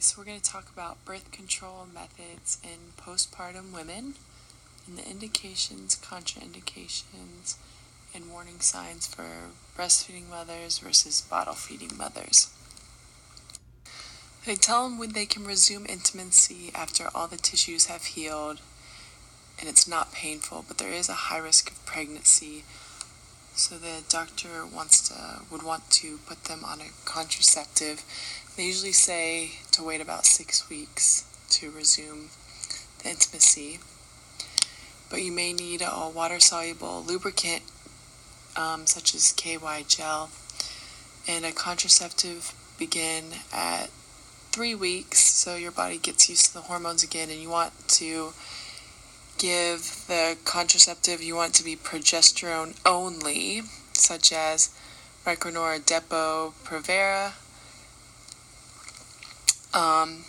so we're going to talk about birth control methods in postpartum women and the indications, contraindications, and warning signs for breastfeeding mothers versus bottle feeding mothers. They tell them when they can resume intimacy after all the tissues have healed and it's not painful, but there is a high risk of pregnancy. So the doctor would want to put them on a contraceptive. They usually say to wait about 6 weeks to resume the intimacy. But you may need a water-soluble lubricant, such as KY gel. And a contraceptive begin at 3 weeks, so your body gets used to the hormones again, and you want to give the contraceptive, you want it to be progesterone only, such as Micronor, Depo, Provera.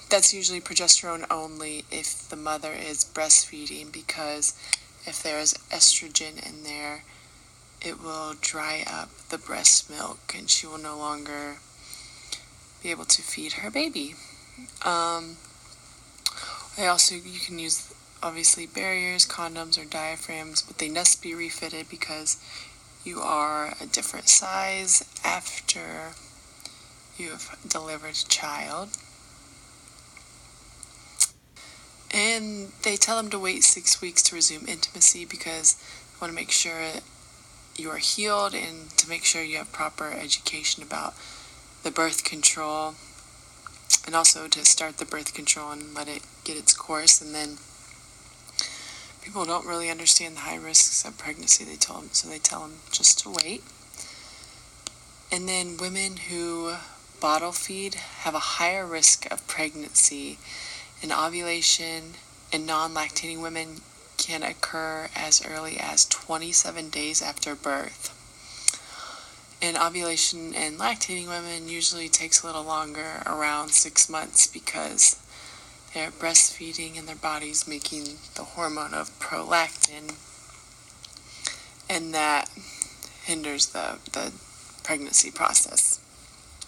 That's usually progesterone only if the mother is breastfeeding, because if there is estrogen in there, it will dry up the breast milk and she will no longer be able to feed her baby. You can use obviously barriers, condoms, or diaphragms, but they must be refitted because you are a different size after you've delivered a child. And they tell them to wait 6 weeks to resume intimacy because they want to make sure you are healed and to make sure you have proper education about the birth control, and also to start the birth control and let it get its course. And then people don't really understand the high risks of pregnancy, they tell them just to wait. And then women who bottle feed have a higher risk of pregnancy, and ovulation in non-lactating women can occur as early as 27 days after birth. And ovulation in lactating women usually takes a little longer, around 6 months, because they're breastfeeding and their body's making the hormone of prolactin, and that hinders the pregnancy process.